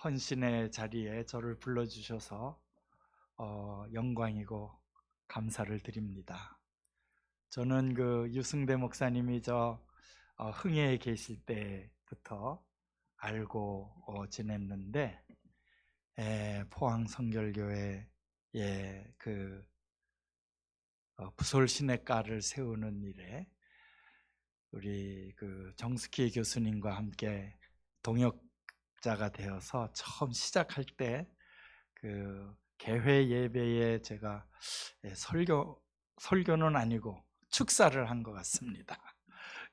헌신의 자리에 저를 불러주셔서 영광이고 감사를 드립니다. 저는 그 유승대 목사님이 흥해에 계실 때부터 알고 지냈는데, 포항 성결교회에 부설 시내가를 세우는 일에 우리 정숙희 교수님과 함께 동역자가 되어서 처음 시작할 때 개회 예배에 제가 설교는 아니고 축사를 한 것 같습니다.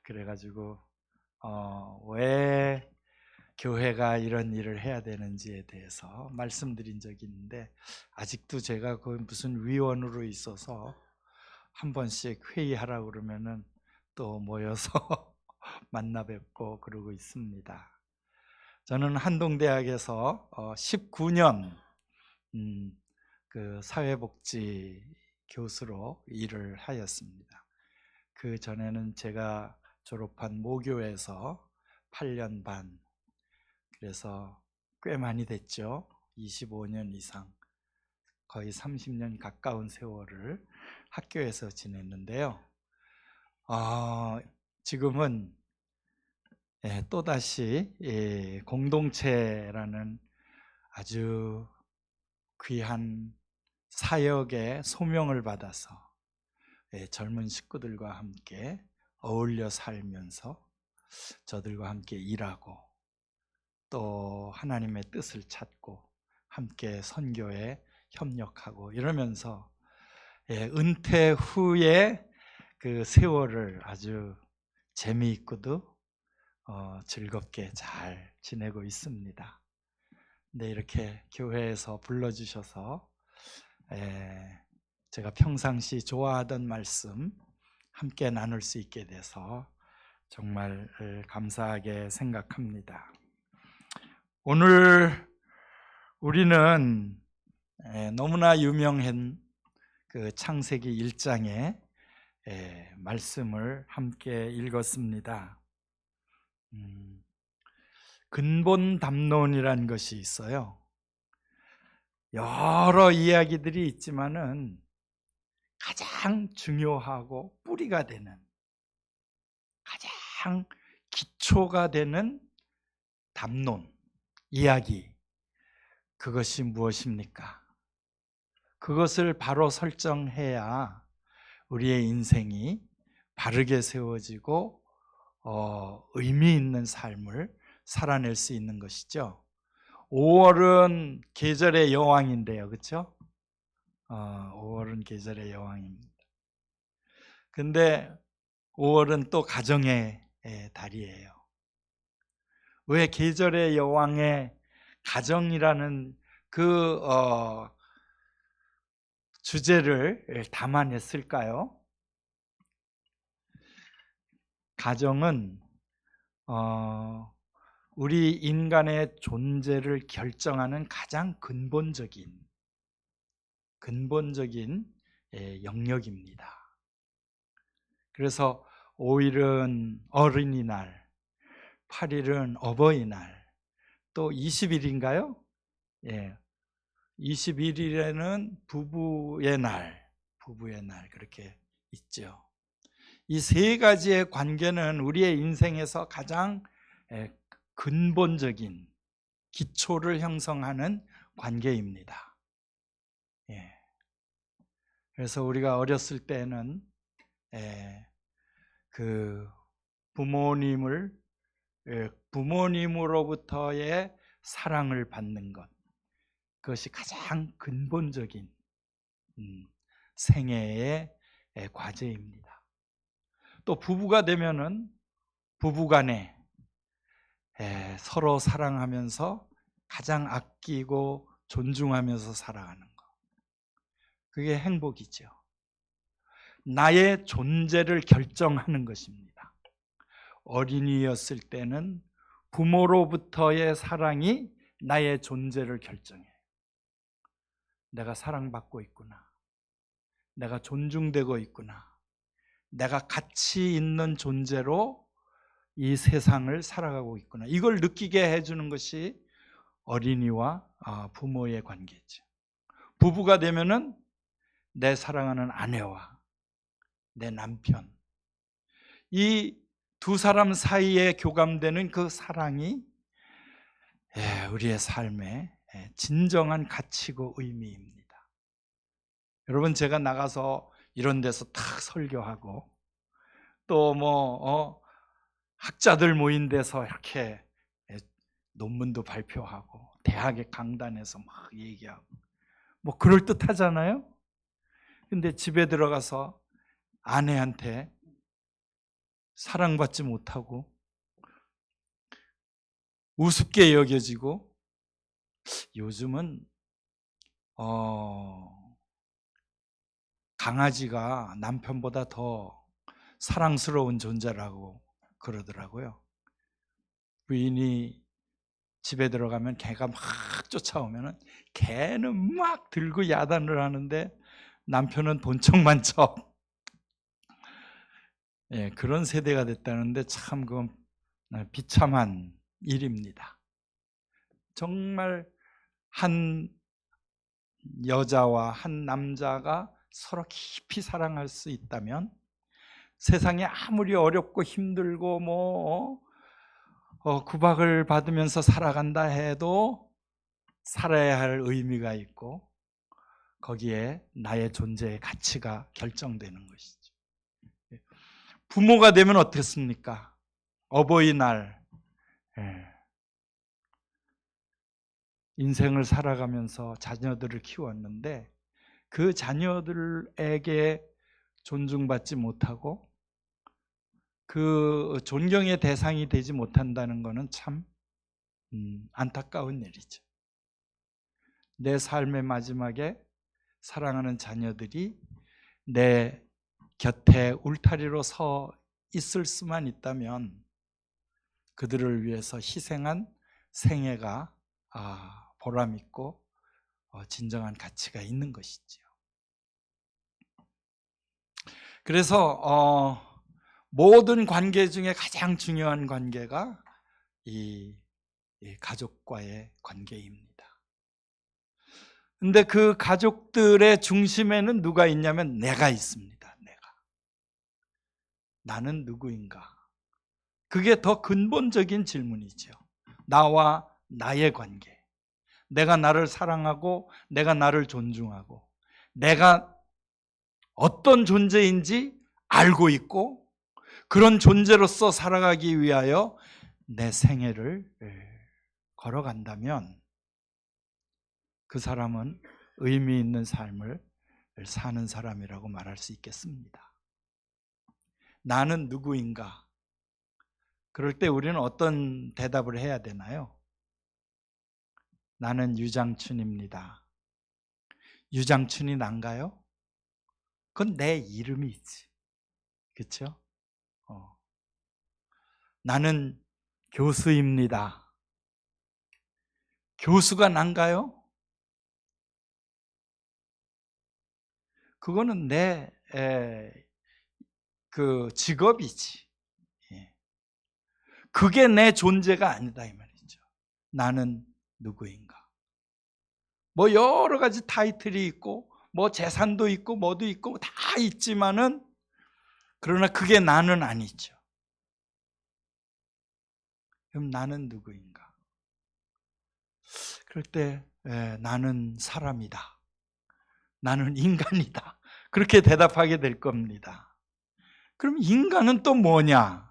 그래가지고 왜 교회가 이런 일을 해야 되는지에 대해서 말씀드린 적이 있는데, 아직도 제가 무슨 위원으로 있어서 한 번씩 회의하라고 그러면은 또 모여서 만나 뵙고 그러고 있습니다. 저는 한동대학에서 19년 사회복지 교수로 일을 하였습니다. 그 전에는 제가 졸업한 모교에서 8년 반, 그래서 꽤 많이 됐죠. 25년 이상, 거의 30년 가까운 세월을 학교에서 지냈는데요. 지금은 또다시 공동체라는 아주 귀한 사역의 소명을 받아서 젊은 식구들과 함께 어울려 살면서 저들과 함께 일하고 또 하나님의 뜻을 찾고 함께 선교에 협력하고 이러면서 은퇴 후에 그 세월을 아주 재미있고도 즐겁게 잘 지내고 있습니다. 근데 이렇게 교회에서 불러주셔서 제가 평상시 좋아하던 말씀 함께 나눌 수 있게 돼서 정말 감사하게 생각합니다. 오늘 우리는 너무나 유명한 창세기 1장의 말씀을 함께 읽었습니다. 근본 담론이라는 것이 있어요. 여러 이야기들이 있지만은 가장 중요하고 뿌리가 되는, 가장 기초가 되는 담론, 이야기, 그것이 무엇입니까? 그것을 바로 설정해야 우리의 인생이 바르게 세워지고 의미 있는 삶을 살아낼 수 있는 것이죠. 5월은 계절의 여왕인데요, 그렇죠? 5월은 계절의 여왕입니다. 근데 5월은 또 가정의 달이에요. 왜 계절의 여왕의 가정이라는 주제를 담아냈을까요? 가정은 우리 인간의 존재를 결정하는 가장 근본적인 영역입니다. 그래서 5일은 어린이날, 8일은 어버이날, 또 20일인가요? 21일에는 부부의 날 그렇게 있죠. 이 세 가지의 관계는 우리의 인생에서 가장 근본적인 기초를 형성하는 관계입니다. 그래서 우리가 어렸을 때는 부모님으로부터의 사랑을 받는 것, 그것이 가장 근본적인 생애의 과제입니다. 또 부부가 되면은 부부간에 서로 사랑하면서 가장 아끼고 존중하면서 살아가는 것, 그게 행복이죠. 나의 존재를 결정하는 것입니다. 어린이였을 때는 부모로부터의 사랑이 나의 존재를 결정해요. 내가 사랑받고 있구나, 내가 존중되고 있구나, 내가 가치 있는 존재로 이 세상을 살아가고 있구나, 이걸 느끼게 해주는 것이 어린이와 부모의 관계죠. 부부가 되면은 내 사랑하는 아내와 내 남편, 이 두 사람 사이에 교감되는 그 사랑이 우리의 삶의 진정한 가치고 의미입니다. 여러분, 제가 나가서 이런 데서 탁 설교하고 또 학자들 모인 데서 이렇게 논문도 발표하고 대학의 강단에서 막 얘기하고 그럴듯하잖아요. 근데 집에 들어가서 아내한테 사랑받지 못하고 우습게 여겨지고, 요즘은 강아지가 남편보다 더 사랑스러운 존재라고 그러더라고요. 부인이 집에 들어가면 개가 막 쫓아오면 개는 막 들고 야단을 하는데 남편은 본척만 척. 그런 세대가 됐다는데 참 그건 비참한 일입니다. 정말 한 여자와 한 남자가 서로 깊이 사랑할 수 있다면 세상에 아무리 어렵고 힘들고 구박을 받으면서 살아간다 해도 살아야 할 의미가 있고 거기에 나의 존재의 가치가 결정되는 것이죠. 부모가 되면 어떻습니까? 어버이날, 인생을 살아가면서 자녀들을 키웠는데 그 자녀들에게 존중받지 못하고 그 존경의 대상이 되지 못한다는 것은 참 안타까운 일이죠. 내 삶의 마지막에 사랑하는 자녀들이 내 곁에 울타리로 서 있을 수만 있다면 그들을 위해서 희생한 생애가 보람있고 진정한 가치가 있는 것이지요. 그래서 모든 관계 중에 가장 중요한 관계가 이 가족과의 관계입니다. 근데 그 가족들의 중심에는 누가 있냐면 내가 있습니다. 나는 누구인가? 그게 더 근본적인 질문이죠. 나와 나의 관계. 내가 나를 사랑하고 내가 나를 존중하고 내가 어떤 존재인지 알고 있고 그런 존재로서 살아가기 위하여 내 생애를 걸어간다면 그 사람은 의미 있는 삶을 사는 사람이라고 말할 수 있겠습니다. 나는 누구인가? 그럴 때 우리는 어떤 대답을 해야 되나요? 나는 유장춘입니다. 유장춘이 난가요? 그건 내 이름이지. 그렇죠? 나는 교수입니다. 교수가 난가요? 그거는 내 그 직업이지. 그게 내 존재가 아니다 이 말이죠. 나는 누구인가? 여러 가지 타이틀이 있고 재산도 있고 뭐도 있고 다 있지만은 그러나 그게 나는 아니죠. 그럼 나는 누구인가? 그럴 때 나는 사람이다. 나는 인간이다. 그렇게 대답하게 될 겁니다. 그럼 인간은 또 뭐냐?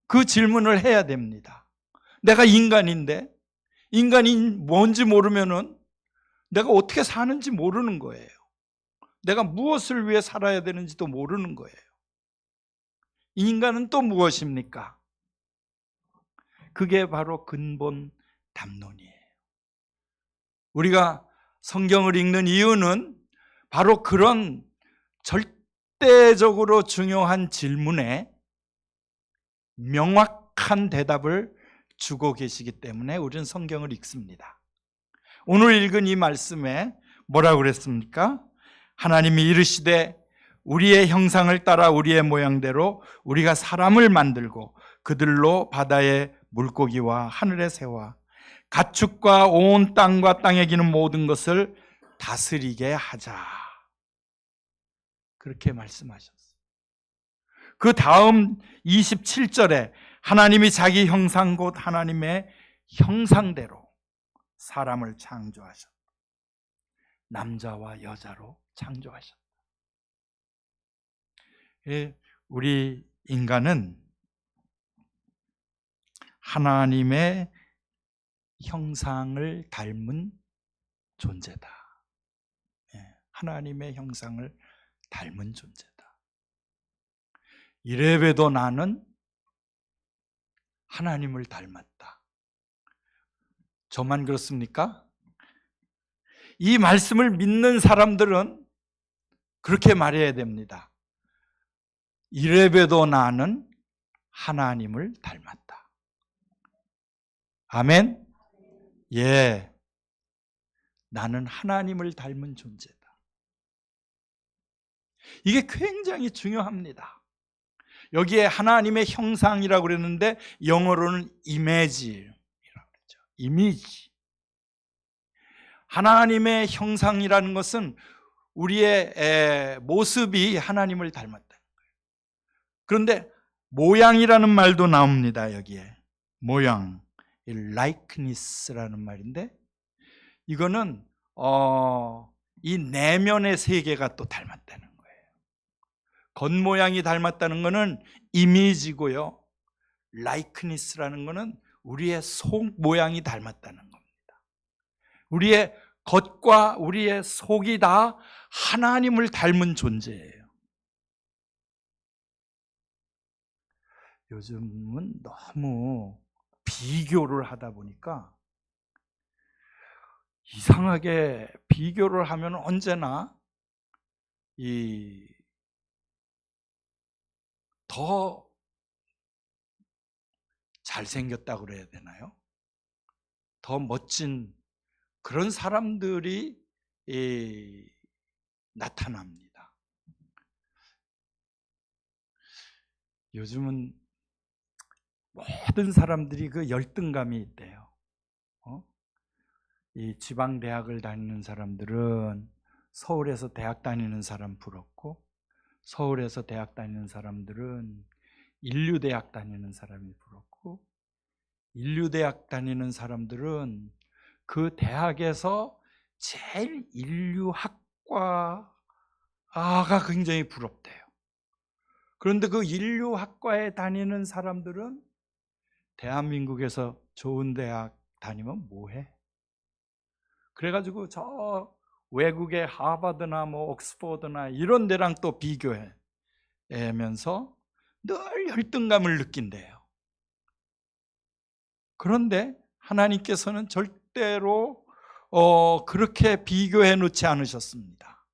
그 질문을 해야 됩니다. 내가 인간인데 인간이 뭔지 모르면은 내가 어떻게 사는지 모르는 거예요. 내가 무엇을 위해 살아야 되는지도 모르는 거예요. 인간은 또 무엇입니까? 그게 바로 근본 담론이에요. 우리가 성경을 읽는 이유는 바로 그런 절대적으로 중요한 질문에 명확한 대답을 주고 계시기 때문에 우리는 성경을 읽습니다. 오늘 읽은 이 말씀에 뭐라고 그랬습니까? 하나님이 이르시되 우리의 형상을 따라 우리의 모양대로 우리가 사람을 만들고 그들로 바다의 물고기와 하늘의 새와 가축과 온 땅과 땅에 기는 모든 것을 다스리게 하자. 그렇게 말씀하셨어요. 그 다음 27절에 하나님이 자기 형상 곧 하나님의 형상대로 사람을 창조하셨다. 남자와 여자로 창조하셨다. 우리 인간은 하나님의 형상을 닮은 존재다. 하나님의 형상을 닮은 존재다. 이래봬도 나는 하나님을 닮았다. 저만 그렇습니까? 이 말씀을 믿는 사람들은 그렇게 말해야 됩니다. 이래봬도 나는 하나님을 닮았다. 아멘? 예. 나는 하나님을 닮은 존재다. 이게 굉장히 중요합니다. 여기에 하나님의 형상이라고 그랬는데 영어로는 이미지라고 그랬죠. 이미지. 하나님의 형상이라는 것은 우리의 모습이 하나님을 닮았다는 거예요. 그런데 모양이라는 말도 나옵니다. 여기에 모양, likeness라는 말인데 이거는 이 내면의 세계가 또 닮았다는 거예요. 겉모양이 닮았다는 것은 이미지고요, likeness라는 것은 우리의 속 모양이 닮았다는 겁니다. 우리의 겉과 우리의 속이 다 하나님을 닮은 존재예요. 요즘은 너무 비교를 하다 보니까 이상하게 비교를 하면 언제나 더 잘생겼다고 그래야 되나요? 더 멋진 그런 사람들이 나타납니다. 요즘은 모든 사람들이 그 열등감이 있대요. 이 지방 대학을 다니는 사람들은 서울에서 대학 다니는 사람 부럽고, 서울에서 대학 다니는 사람들은 인류대학 다니는 사람이 부럽고, 인류대학 다니는 사람들은 그 대학에서 제일 인류학과가 굉장히 부럽대요. 그런데 그 인류학과에 다니는 사람들은 대한민국에서 좋은 대학 다니면 뭐해? 그래가지고 저 외국의 하버드나 옥스퍼드나 이런 데랑 또 비교하면서 늘 열등감을 느낀대요. 그런데 하나님께서는 절대로 그렇게 비교해 놓지 않으셨습니다.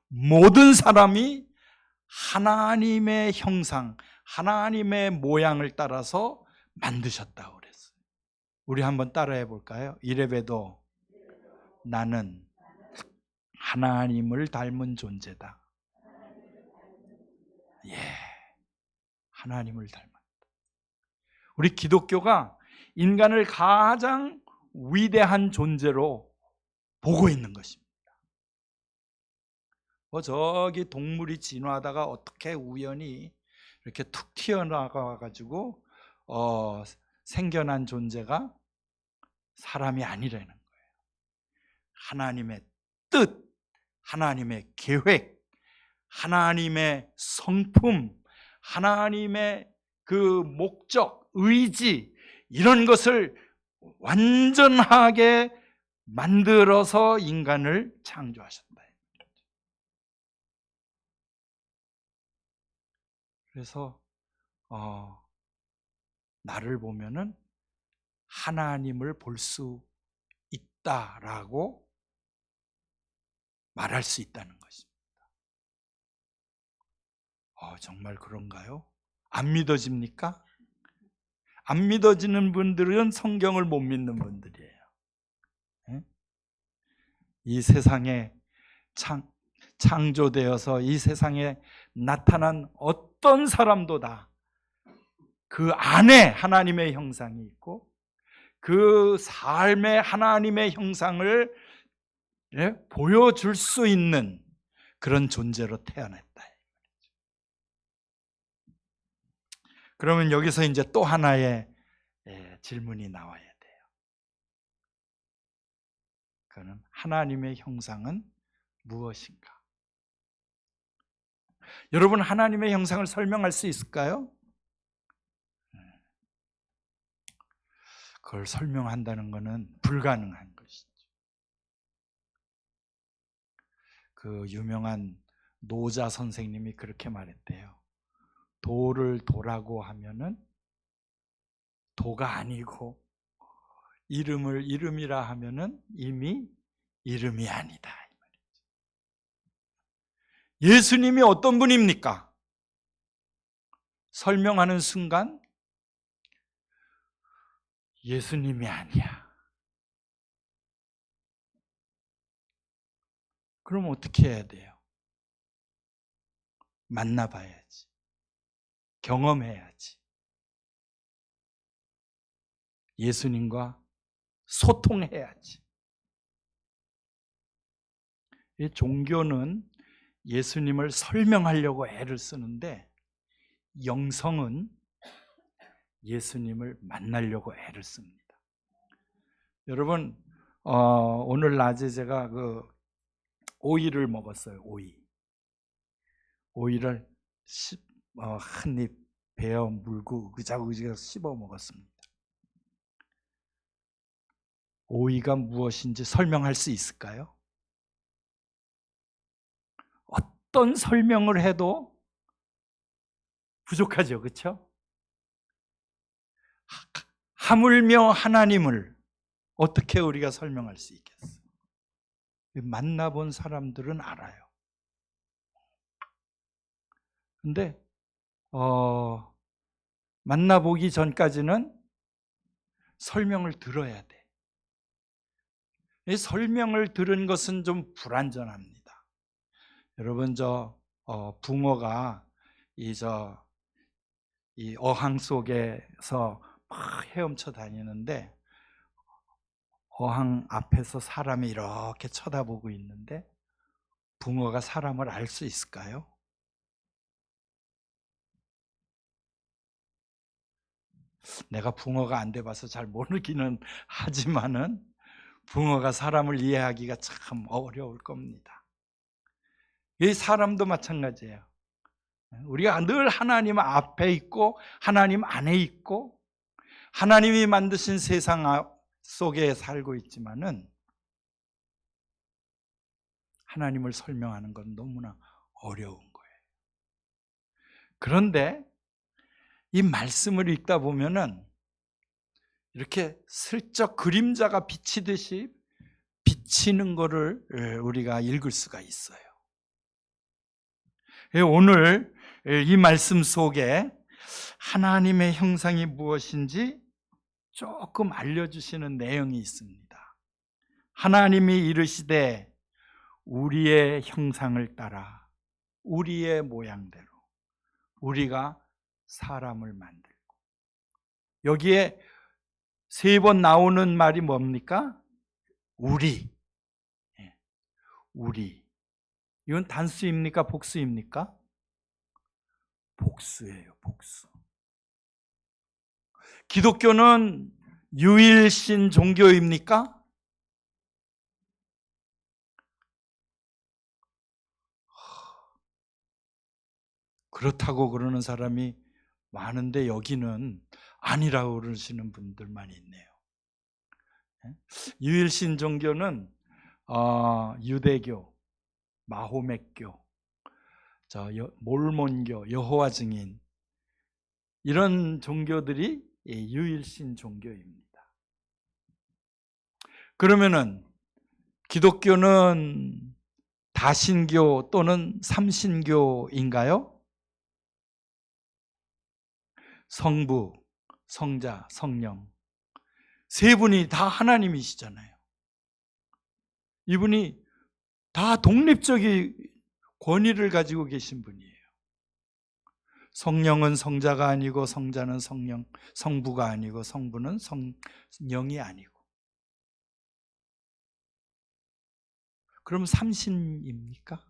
모든 사람이 하나님의 형상, 하나님의 모양을 따라서 만드셨다고 그랬어요. 우리 한번 따라해 볼까요? 이래봬도 나는 하나님을 닮은 존재다. 예, 하나님을 닮았다. 우리 기독교가 인간을 가장 위대한 존재로 보고 있는 것입니다. 저기 동물이 진화하다가 어떻게 우연히 이렇게 툭 튀어나가가지고 생겨난 존재가 사람이 아니라는 거예요. 하나님의 뜻, 하나님의 계획, 하나님의 성품, 하나님의 그 목적, 의지, 이런 것을 완전하게 만들어서 인간을 창조하셨다. 그래서 나를 보면은 하나님을 볼 수 있다라고 말할 수 있다는 것입니다. 정말 그런가요? 안 믿어집니까? 안 믿어지는 분들은 성경을 못 믿는 분들이에요. 이 세상에 창조되어서 이 세상에 나타난 어떤 사람도 다 그 안에 하나님의 형상이 있고 그 삶의 하나님의 형상을 보여줄 수 있는 그런 존재로 태어났다. 그러면 여기서 이제 또 하나의 질문이 나와야 돼요. 그는 하나님의 형상은 무엇인가? 여러분, 하나님의 형상을 설명할 수 있을까요? 그걸 설명한다는 것은 불가능한 것이죠. 그 유명한 노자 선생님이 그렇게 말했대요. 도를 도라고 하면은 도가 아니고 이름을 이름이라 하면은 이미 이름이 아니다. 예수님이 어떤 분입니까? 설명하는 순간 예수님이 아니야. 그럼 어떻게 해야 돼요? 만나봐야지. 경험해야지. 예수님과 소통해야지. 이 종교는 예수님을 설명하려고 애를 쓰는데 영성은 예수님을 만나려고 애를 씁니다. 여러분, 오늘 낮에 제가 그 오이를 먹었어요. 오이를 한 입 베어 물고 의자의자 씹어 먹었습니다. 오이가 무엇인지 설명할 수 있을까요? 어떤 설명을 해도 부족하죠, 그렇죠? 하물며 하나님을 어떻게 우리가 설명할 수 있겠어요? 만나본 사람들은 알아요. 근데 만나보기 전까지는 설명을 들어야 돼. 이 설명을 들은 것은 좀 불완전합니다. 여러분, 붕어가 이 어항 속에서 막 헤엄쳐 다니는데 어항 앞에서 사람이 이렇게 쳐다보고 있는데 붕어가 사람을 알 수 있을까요? 내가 붕어가 안 돼봐서 잘 모르기는 하지만은 붕어가 사람을 이해하기가 참 어려울 겁니다. 이 사람도 마찬가지예요. 우리가 늘 하나님 앞에 있고 하나님 안에 있고 하나님이 만드신 세상 속에 살고 있지만은 하나님을 설명하는 건 너무나 어려운 거예요. 그런데 이 말씀을 읽다 보면은 이렇게 슬쩍 그림자가 비치듯이 비치는 것을 우리가 읽을 수가 있어요. 오늘 이 말씀 속에 하나님의 형상이 무엇인지 조금 알려주시는 내용이 있습니다. 하나님이 이르시되 우리의 형상을 따라 우리의 모양대로 우리가 사람을 만들고, 여기에 3번 나오는 말이 뭡니까? 우리. 우리. 이건 단수입니까? 복수입니까? 복수예요, 복수. 기독교는 유일신 종교입니까? 그렇다고 그러는 사람이 많은데 여기는 아니라고 그러시는 분들만 있네요. 유일신 종교는 유대교, 마호멧교, 몰몬교, 여호와 증인, 이런 종교들이 유일신 종교입니다. 그러면은 기독교는 다신교 또는 삼신교인가요? 성부, 성자, 성령 3분이 다 하나님이시잖아요. 이분이 다 독립적인 권위를 가지고 계신 분이에요. 성령은 성자가 아니고 성자는 성부가 아니고 성부는 성령이 아니고. 그럼 삼신입니까?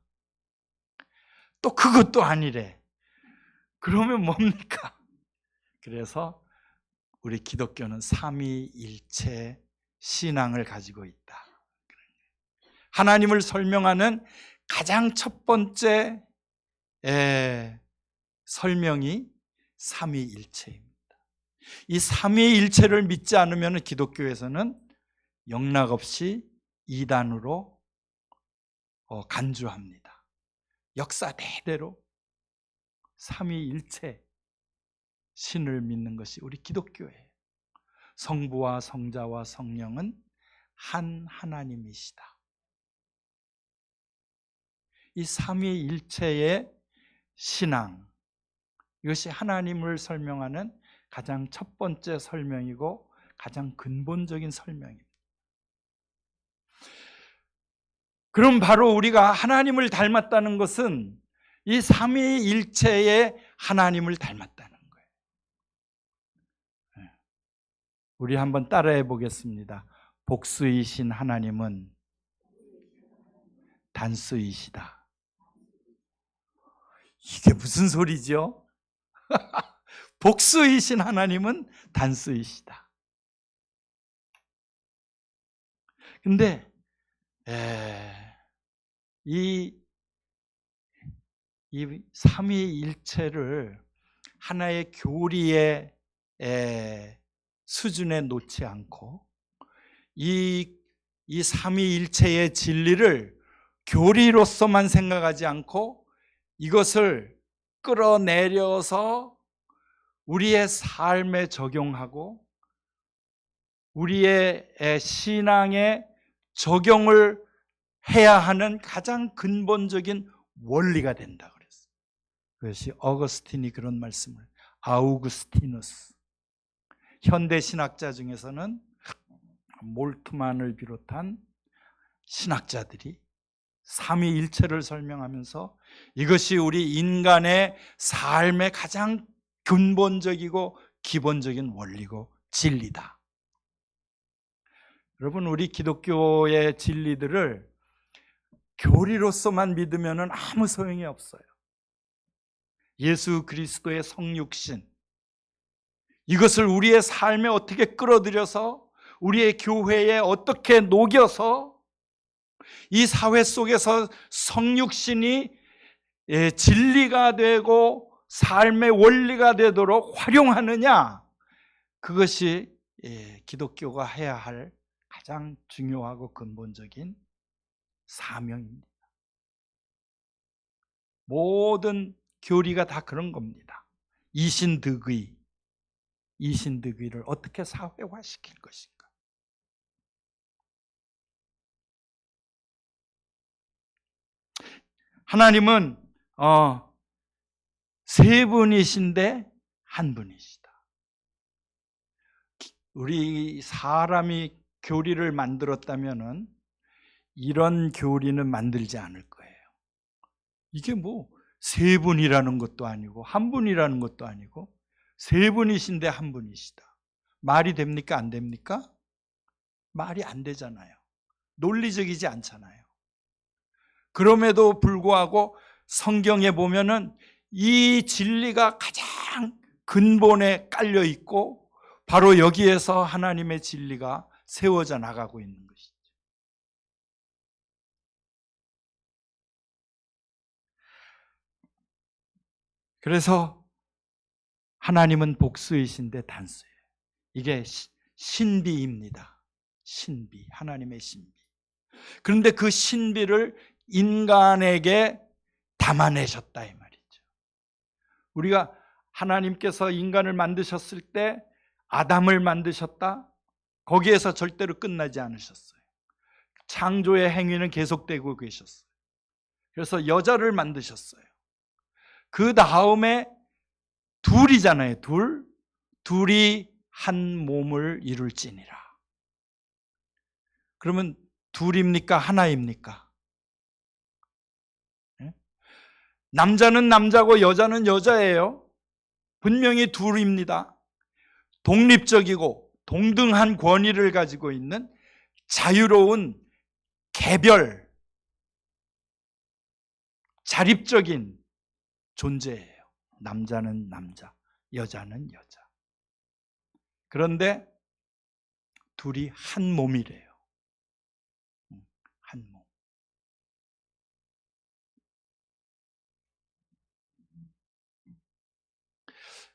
또 그것도 아니래. 그러면 뭡니까? 그래서 우리 기독교는 삼위일체 신앙을 가지고 있다. 하나님을 설명하는 가장 첫 번째 설명이 삼위일체입니다. 이 삼위일체를 믿지 않으면 기독교에서는 영락없이 이단으로 간주합니다. 역사대대로 삼위일체 신을 믿는 것이 우리 기독교예요. 성부와 성자와 성령은 한 하나님이시다. 이 삼위일체의 신앙, 이것이 하나님을 설명하는 가장 첫 번째 설명이고 가장 근본적인 설명입니다. 그럼 바로 우리가 하나님을 닮았다는 것은 이 삼위일체의 하나님을 닮았다는 거예요. 우리 한번 따라해 보겠습니다. 복수이신 하나님은 단수이시다. 이게 무슨 소리죠? 복수이신 하나님은 단수이시다. 근데 이 삼위일체를 하나의 교리의 수준에 놓지 않고 이 삼위일체의 진리를 교리로서만 생각하지 않고 이것을 끌어내려서 우리의 삶에 적용하고 우리의 신앙에 적용을 해야 하는 가장 근본적인 원리가 된다 그랬어요. 그것이 어거스틴이 그런 말씀을, 아우구스티누스, 현대 신학자 중에서는 몰트만을 비롯한 신학자들이 삼위일체를 설명하면서 이것이 우리 인간의 삶의 가장 근본적이고 기본적인 원리고 진리다. 여러분, 우리 기독교의 진리들을 교리로서만 믿으면 아무 소용이 없어요. 예수 그리스도의 성육신, 이것을 우리의 삶에 어떻게 끌어들여서 우리의 교회에 어떻게 녹여서 이 사회 속에서 성육신이 진리가 되고 삶의 원리가 되도록 활용하느냐, 그것이 기독교가 해야 할 가장 중요하고 근본적인 사명입니다. 모든 교리가 다 그런 겁니다. 이신득의를 어떻게 사회화시킬 것인가. 하나님은 세 분이신데 한 분이시다. 우리 사람이 교리를 만들었다면은 이런 교리는 만들지 않을 거예요. 이게 뭐 세 분이라는 것도 아니고 한 분이라는 것도 아니고 세 분이신데 한 분이시다. 말이 됩니까? 안 됩니까? 말이 안 되잖아요. 논리적이지 않잖아요. 그럼에도 불구하고 성경에 보면은 이 진리가 가장 근본에 깔려 있고 바로 여기에서 하나님의 진리가 세워져 나가고 있는 것이죠. 그래서 하나님은 복수이신데 단수예요. 이게 신비입니다. 신비, 하나님의 신비. 그런데 그 신비를 인간에게 담아내셨다 이 말이죠. 우리가 하나님께서 인간을 만드셨을 때 아담을 만드셨다, 거기에서 절대로 끝나지 않으셨어요. 창조의 행위는 계속되고 계셨어요. 그래서 여자를 만드셨어요. 그 다음에 둘이잖아요. 둘이 한 몸을 이룰지니라. 그러면 둘입니까? 하나입니까? 남자는 남자고 여자는 여자예요. 분명히 둘입니다. 독립적이고 동등한 권위를 가지고 있는 자유로운 개별, 자립적인 존재예요. 남자는 남자, 여자는 여자. 그런데 둘이 한 몸이래요. 한 몸.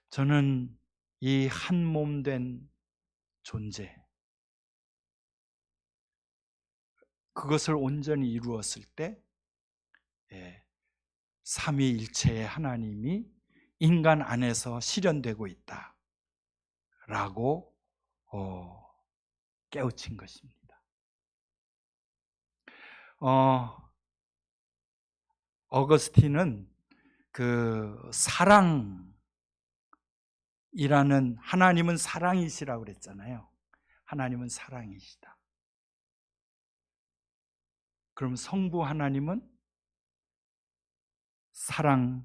저는 이 한 몸 된 존재, 그것을 온전히 이루었을 때 삼위일체의 하나님이 인간 안에서 실현되고 있다라고 깨우친 것입니다. 어거스틴은 그 사랑이라는, 하나님은 사랑이시라고 그랬잖아요. 하나님은 사랑이시다. 그럼 성부 하나님은 사랑하는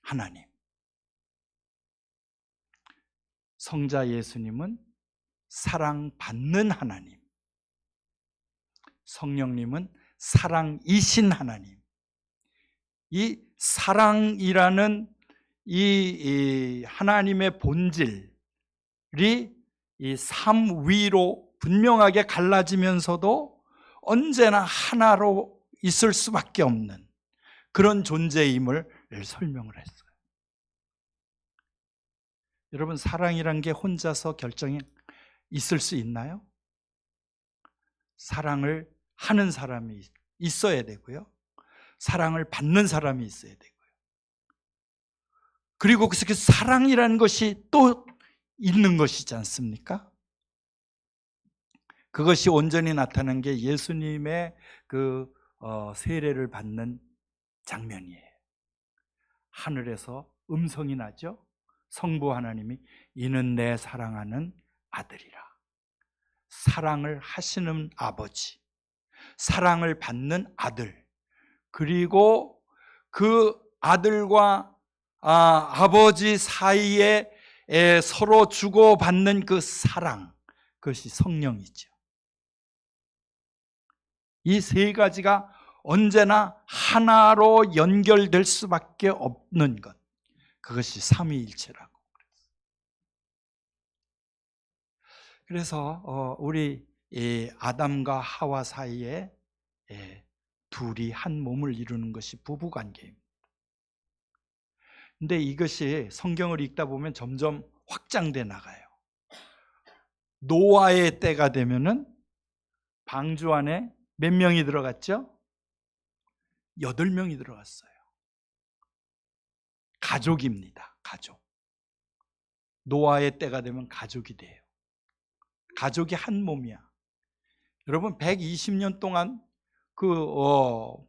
하나님, 성자 예수님은 사랑받는 하나님, 성령님은 사랑이신 하나님. 이 사랑이라는 이 하나님의 본질이 이 삼위로 분명하게 갈라지면서도 언제나 하나로 있을 수밖에 없는 그런 존재임을 설명을 했어요. 여러분, 사랑이란 게 혼자서 결정이 있을 수 있나요? 사랑을 하는 사람이 있어야 되고요. 사랑을 받는 사람이 있어야 되고요. 그리고 그 사랑이라는 것이 또 있는 것이지 않습니까? 그것이 온전히 나타난 게 예수님의 그 세례를 받는 장면이에요. 하늘에서 음성이 나죠. 성부 하나님이 이는 내 사랑하는 아들이라. 사랑을 하시는 아버지, 사랑을 받는 아들, 그리고 그 아들과 아버지 사이에 서로 주고받는 그 사랑, 그것이 성령이죠. 이 세 가지가 언제나 하나로 연결될 수밖에 없는 것, 그것이 삼위일체라고. 그래서 우리 아담과 하와 사이에 둘이 한 몸을 이루는 것이 부부관계입니다. 근데 이것이 성경을 읽다 보면 점점 확장돼 나가요. 노아의 때가 되면은 방주 안에 몇 명이 들어갔죠? 8명이 들어갔어요. 가족입니다. 가족. 노아의 때가 되면 가족이 돼요. 가족이 한 몸이야. 여러분, 120년 동안 그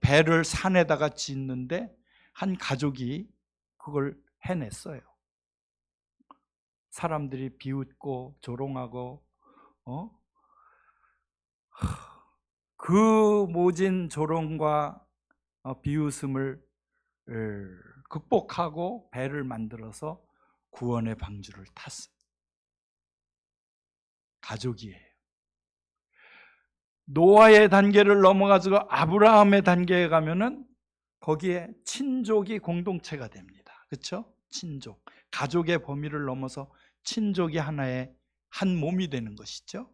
배를 산에다가 짓는데 한 가족이 그걸 해냈어요. 사람들이 비웃고 조롱하고 그 모진 조롱과 비웃음을 극복하고 배를 만들어서 구원의 방주를 탔습니다. 가족이에요. 노아의 단계를 넘어가서 아브라함의 단계에 가면은 거기에 친족이 공동체가 됩니다. 그렇죠? 친족. 가족의 범위를 넘어서 친족이 하나의 한 몸이 되는 것이죠.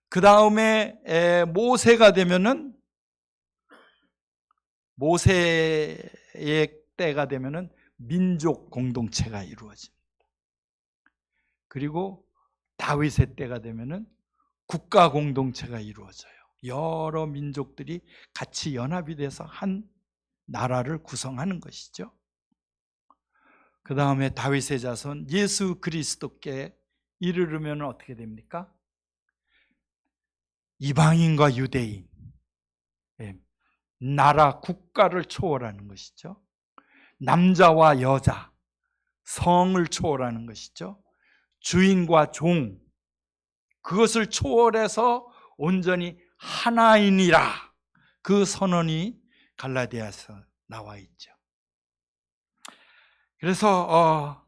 그 다음에 모세가 되면은, 모세의 때가 되면은 민족 공동체가 이루어집니다. 그리고 다윗의 때가 되면은 국가 공동체가 이루어져요. 여러 민족들이 같이 연합이 돼서 한 나라를 구성하는 것이죠. 그 다음에 다윗의 자손 예수 그리스도께 이르르면 어떻게 됩니까? 이방인과 유대인, 나라, 국가를 초월하는 것이죠. 남자와 여자, 성을 초월하는 것이죠. 주인과 종, 그것을 초월해서 온전히 하나이니라, 그 선언이 갈라디아서 나와 있죠. 그래서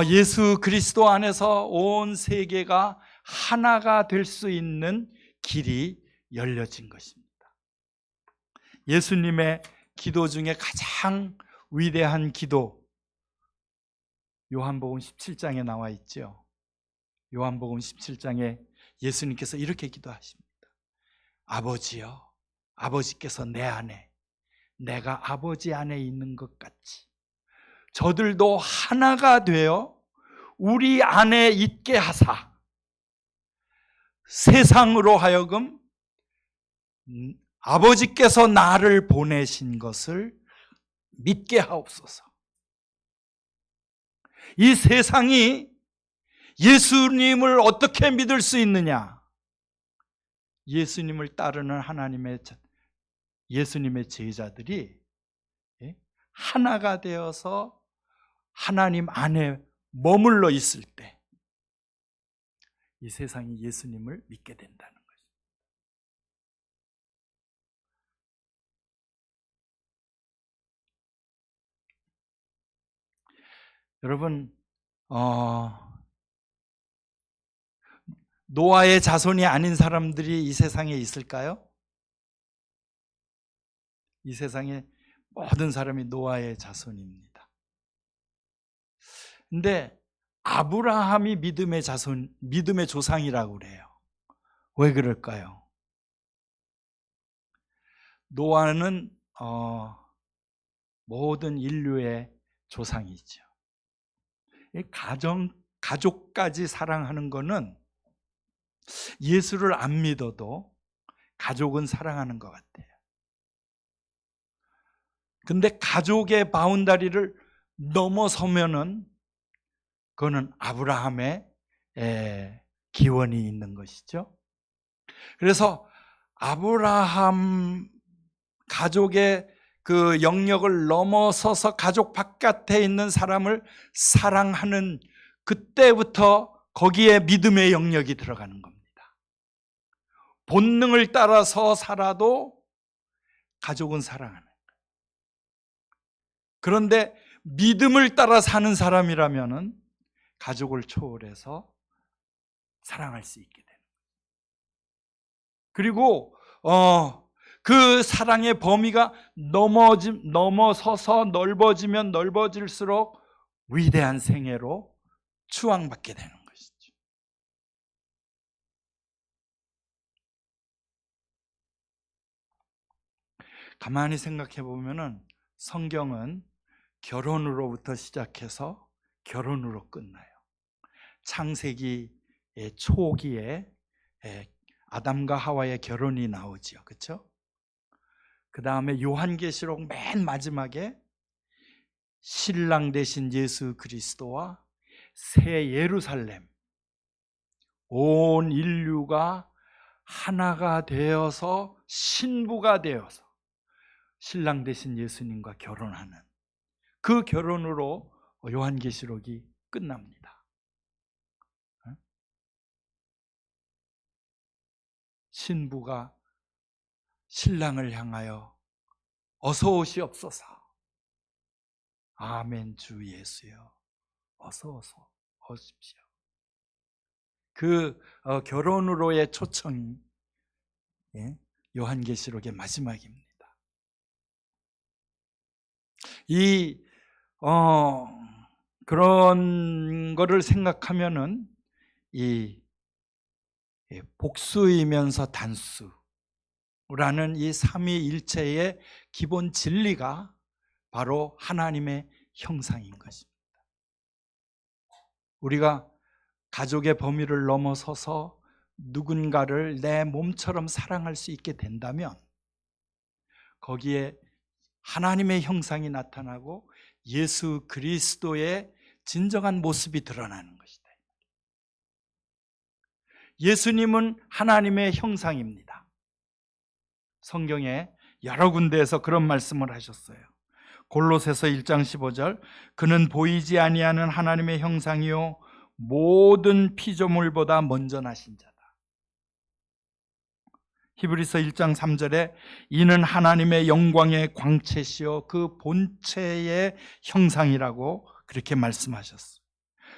예수 그리스도 안에서 온 세계가 하나가 될 수 있는 길이 열려진 것입니다. 예수님의 기도 중에 가장 위대한 기도, 요한복음 17장에 나와 있죠. 요한복음 17장에 예수님께서 이렇게 기도하십니다. 아버지여, 아버지께서 내 안에, 내가 아버지 안에 있는 것 같이 저들도 하나가 되어 우리 안에 있게 하사 세상으로 하여금 아버지께서 나를 보내신 것을 믿게 하옵소서. 이 세상이 예수님을 어떻게 믿을 수 있느냐? 예수님을 따르는 예수님의 제자들이 하나가 되어서 하나님 안에 머물러 있을 때 이 세상이 예수님을 믿게 된다는 것입니다. 여러분, 노아의 자손이 아닌 사람들이 이 세상에 있을까요? 이 세상에 모든 사람이 노아의 자손입니다. 근데 아브라함이 믿음의 조상이라고 그래요. 왜 그럴까요? 노아는 모든 인류의 조상이죠. 가족까지 사랑하는 거는 예수를 안 믿어도 가족은 사랑하는 것 같아요. 근데 가족의 바운다리를 넘어서면은 그거는 아브라함의 기원이 있는 것이죠. 그래서 아브라함 가족의 그 영역을 넘어서서 가족 바깥에 있는 사람을 사랑하는 그때부터 거기에 믿음의 영역이 들어가는 겁니다. 본능을 따라서 살아도 가족은 사랑하는 거예요. 그런데 믿음을 따라 사는 사람이라면은 가족을 초월해서 사랑할 수 있게 되는 거예요. 그리고 그 사랑의 범위가 넘어서서 넓어지면 넓어질수록 위대한 생애로 추앙받게 되는 것이죠. 가만히 생각해 보면은 성경은 결혼으로부터 시작해서 결혼으로 끝나요. 창세기 초기에 아담과 하와의 결혼이 나오죠. 그렇죠? 그 다음에 요한계시록 맨 마지막에 신랑 되신 예수 그리스도와 새 예루살렘, 온 인류가 하나가 되어서 신부가 되어서 신랑 되신 예수님과 결혼하는 그 결혼으로 요한계시록이 끝납니다. 신부가 신랑을 향하여 어서 오시옵소서. 아멘. 주 예수여, 어서 오십시오. 그 결혼으로의 초청이 요한계시록의 마지막입니다. 이 그런 거를 생각하면은 이 복수이면서 단수라는 이 삼위일체의 기본 진리가 바로 하나님의 형상인 것입니다. 우리가 가족의 범위를 넘어서서 누군가를 내 몸처럼 사랑할 수 있게 된다면 거기에 하나님의 형상이 나타나고 예수 그리스도의 진정한 모습이 드러나는 것이다. 예수님은 하나님의 형상입니다. 성경에 여러 군데에서 그런 말씀을 하셨어요. 골로새서 1장 15절, 그는 보이지 아니하는 하나님의 형상이요 모든 피조물보다 먼저 나신 자다. 히브리서 1장 3절에 이는 하나님의 영광의 광채시요 그 본체의 형상이라고 그렇게 말씀하셨어요.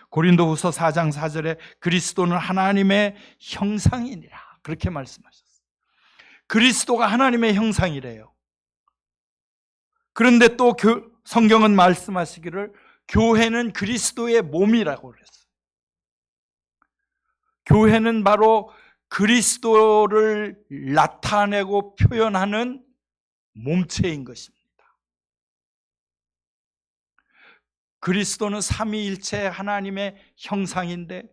고린도후서 4장 4절에 그리스도는 하나님의 형상이니라 그렇게 말씀하셨어요. 그리스도가 하나님의 형상이래요. 그런데 또 성경은 말씀하시기를 교회는 그리스도의 몸이라고 그랬어요. 교회는 바로 그리스도를 나타내고 표현하는 몸체인 것입니다. 그리스도는 삼위일체 하나님의 형상인데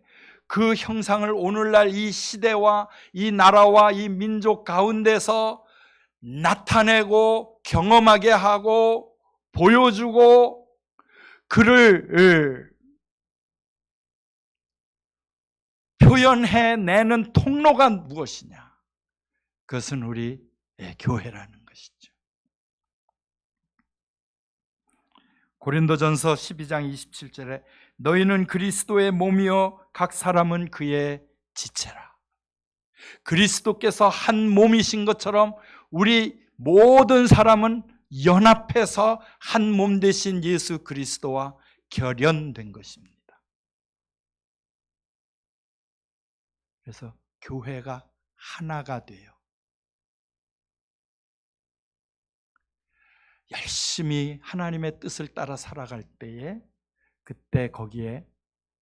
그 형상을 오늘날 이 시대와 이 나라와 이 민족 가운데서 나타내고 경험하게 하고 보여주고 그를 표현해내는 통로가 무엇이냐? 그것은 우리 교회라는 것이죠. 고린도전서 12장 27절에 너희는 그리스도의 몸이요 각 사람은 그의 지체라. 그리스도께서 한 몸이신 것처럼 우리 모든 사람은 연합해서 한 몸 되신 예수 그리스도와 결연된 것입니다. 그래서 교회가 하나가 돼요. 열심히 하나님의 뜻을 따라 살아갈 때에 그때 거기에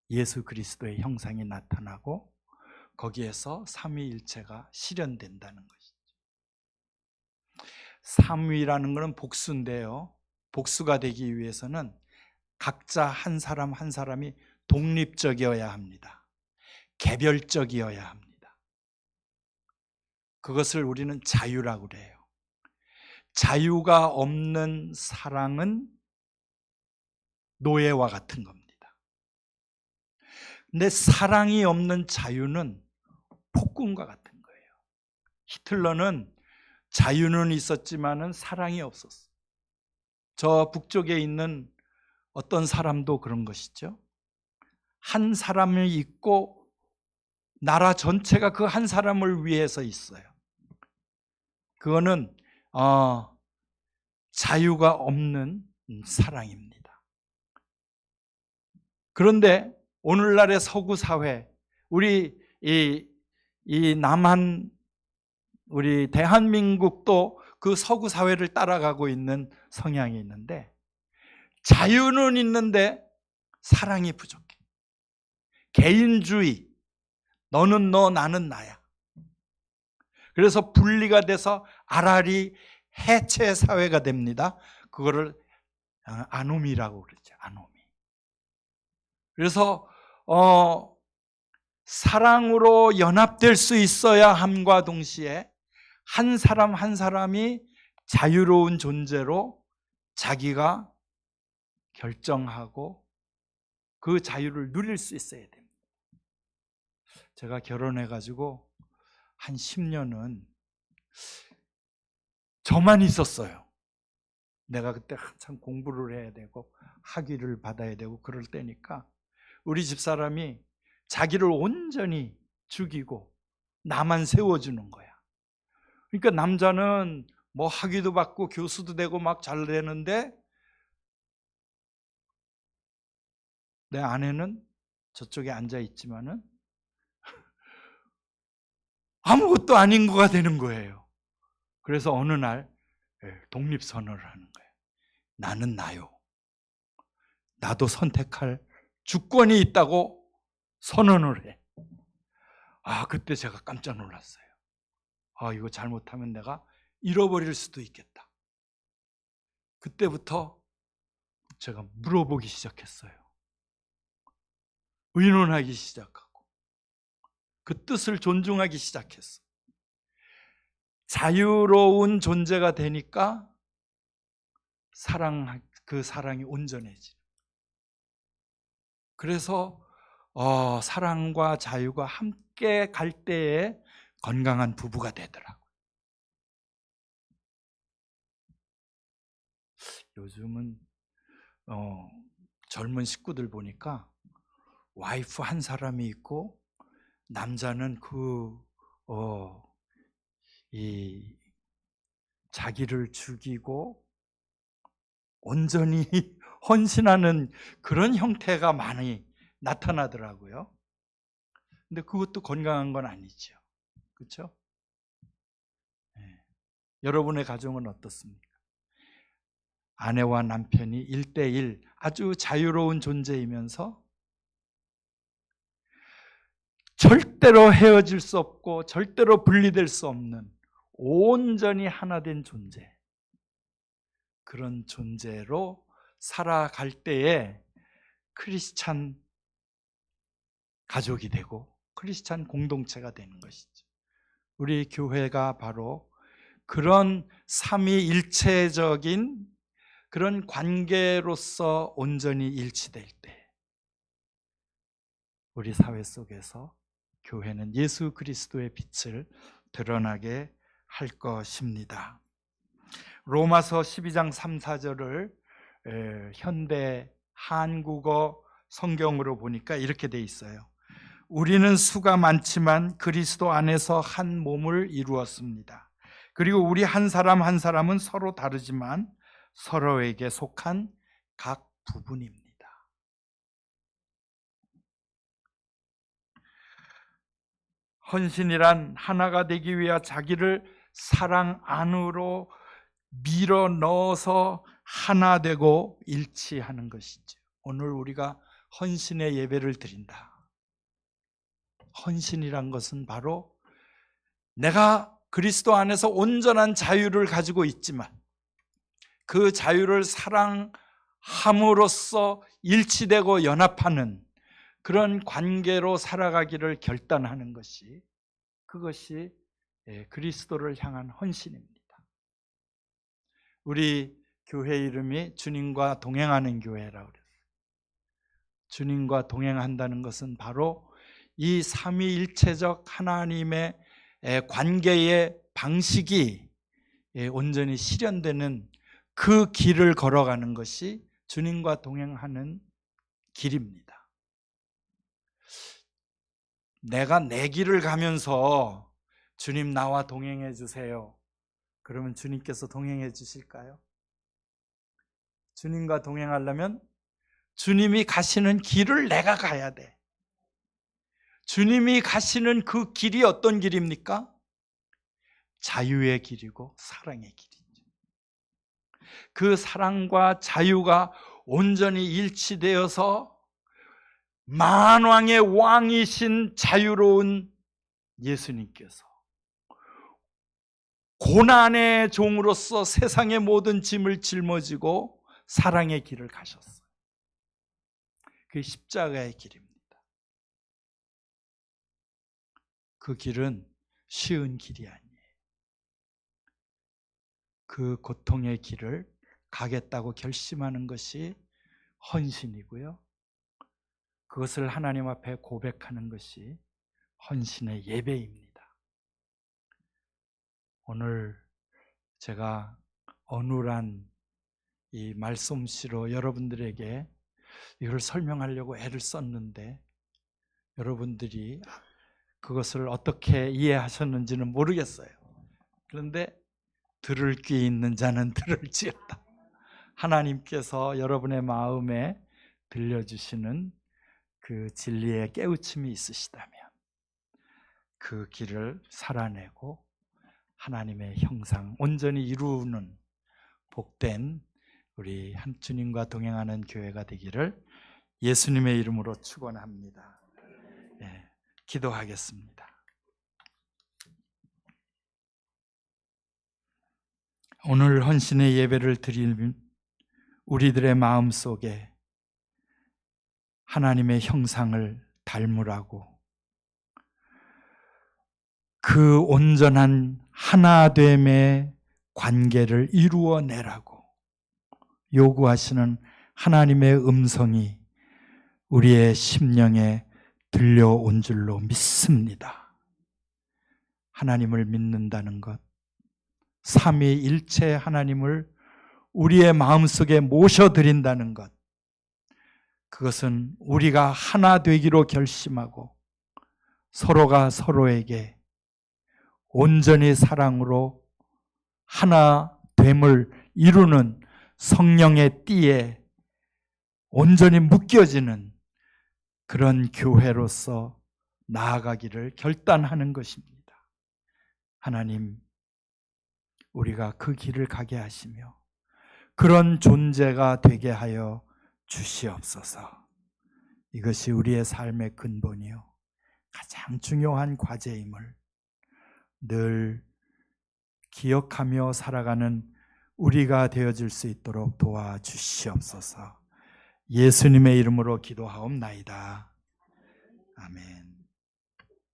예수 그리스도의 형상이 나타나고 거기에서 삼위일체가 실현된다는 것이죠. 삼위라는 것은 복수인데요. 복수가 되기 위해서는 각자 한 사람 한 사람이 독립적이어야 합니다. 개별적이어야 합니다. 그것을 우리는 자유라고 그래요. 자유가 없는 사랑은 노예와 같은 겁니다. 근데 사랑이 없는 자유는 폭군과 같은 거예요. 히틀러는 자유는 있었지만은 사랑이 없었어요. 저 북쪽에 있는 어떤 사람도 그런 것이죠. 한 사람이 있고 나라 전체가 그 한 사람을 위해서 있어요. 그거는 자유가 없는 사랑입니다. 그런데 오늘날의 서구 사회, 우리 이 남한 우리 대한민국도 그 서구 사회를 따라가고 있는 성향이 있는데 자유는 있는데 사랑이 부족해. 개인주의, 너는 너, 나는 나야. 그래서 분리가 돼서 아라리 해체 사회가 됩니다. 그거를 아노미라고 그러죠. 아노미. 그래서 사랑으로 연합될 수 있어야 함과 동시에 한 사람 한 사람이 자유로운 존재로 자기가 결정하고 그 자유를 누릴 수 있어야 됩니다. 제가 결혼해가지고 한 10년은 저만 있었어요. 내가 그때 한참 공부를 해야 되고 학위를 받아야 되고 그럴 때니까 우리 집사람이 자기를 온전히 죽이고 나만 세워주는 거야. 그러니까 남자는 뭐 학위도 받고 교수도 되고 막 잘 되는데 내 아내는 저쪽에 앉아 있지만은 아무것도 아닌 거가 되는 거예요. 그래서 어느 날 독립선언을 하는 거예요. 나는 나요. 나도 선택할 주권이 있다고 선언을 해. 그때 제가 깜짝 놀랐어요. 이거 잘못하면 내가 잃어버릴 수도 있겠다. 그때부터 제가 물어보기 시작했어요. 의논하기 시작하고 그 뜻을 존중하기 시작했어. 자유로운 존재가 되니까 그 사랑이 온전해지는. 그래서 사랑과 자유가 함께 갈 때에 건강한 부부가 되더라고요. 요즘은 젊은 식구들 보니까 와이프 한 사람이 있고 남자는 이 자기를 죽이고 온전히 헌신하는 그런 형태가 많이 나타나더라고요. 근데 그것도 건강한 건 아니죠. 그렇죠? 네. 여러분의 가정은 어떻습니까? 아내와 남편이 1대1 아주 자유로운 존재이면서 절대로 헤어질 수 없고 절대로 분리될 수 없는 온전히 하나 된 존재, 그런 존재로 살아갈 때에 크리스찬 가족이 되고 크리스찬 공동체가 되는 것이죠. 우리 교회가 바로 그런 삼위일체적인 그런 관계로서 온전히 일치될 때 우리 사회 속에서 교회는 예수 그리스도의 빛을 드러나게 할 것입니다. 로마서 12장 3, 4절을 현대 한국어 성경으로 보니까 이렇게 돼 있어요. 우리는 수가 많지만 그리스도 안에서 한 몸을 이루었습니다. 그리고 우리 한 사람 한 사람은 서로 다르지만 서로에게 속한 각 부분입니다. 헌신이란 하나가 되기 위해 자기를 사랑 안으로 밀어 넣어서 하나 되고 일치하는 것이죠. 오늘 우리가 헌신의 예배를 드린다. 헌신이란 것은 바로 내가 그리스도 안에서 온전한 자유를 가지고 있지만 그 자유를 사랑함으로써 일치되고 연합하는 그런 관계로 살아가기를 결단하는 것이, 그것이 그리스도를 향한 헌신입니다. 우리 교회 이름이 주님과 동행하는 교회라고 그랬어요. 주님과 동행한다는 것은 바로 이 삼위일체적 하나님의 관계의 방식이 온전히 실현되는 그 길을 걸어가는 것이 주님과 동행하는 길입니다. 내가 내 길을 가면서 주님 나와 동행해 주세요. 그러면 주님께서 동행해 주실까요? 주님과 동행하려면 주님이 가시는 길을 내가 가야 돼. 주님이 가시는 그 길이 어떤 길입니까? 자유의 길이고 사랑의 길이죠. 그 사랑과 자유가 온전히 일치되어서 만왕의 왕이신 자유로운 예수님께서 고난의 종으로서 세상의 모든 짐을 짊어지고 사랑의 길을 가셨어요. 그게 십자가의 길입니다. 그 길은 쉬운 길이 아니에요. 그 고통의 길을 가겠다고 결심하는 것이 헌신이고요. 그것을 하나님 앞에 고백하는 것이 헌신의 예배입니다. 오늘 제가 어눌한 이 말씀씨로 여러분들에게 이걸 설명하려고 애를 썼는데 여러분들이 그것을 어떻게 이해하셨는지는 모르겠어요. 그런데 들을 귀 있는 자는 들을지어다. 하나님께서 여러분의 마음에 들려주시는 그 진리의 깨우침이 있으시다면 그 길을 살아내고 하나님의 형상 온전히 이루는 복된 우리 한 주님과 동행하는 교회가 되기를 예수님의 이름으로 축원합니다. 네, 기도하겠습니다. 오늘 헌신의 예배를 드릴 우리들의 마음 속에 하나님의 형상을 닮으라고 그 온전한 하나됨의 관계를 이루어내라고 요구하시는 하나님의 음성이 우리의 심령에 들려온 줄로 믿습니다. 하나님을 믿는다는 것, 삼위일체 하나님을 우리의 마음속에 모셔드린다는 것, 그것은 우리가 하나 되기로 결심하고 서로가 서로에게 온전히 사랑으로 하나 됨을 이루는 성령의 띠에 온전히 묶여지는 그런 교회로서 나아가기를 결단하는 것입니다. 하나님, 우리가 그 길을 가게 하시며 그런 존재가 되게 하여 주시옵소서. 이것이 우리의 삶의 근본이요, 가장 중요한 과제임을 늘 기억하며 살아가는 우리가 되어질 수 있도록 도와주시옵소서. 예수님의 이름으로 기도하옵나이다. 아멘.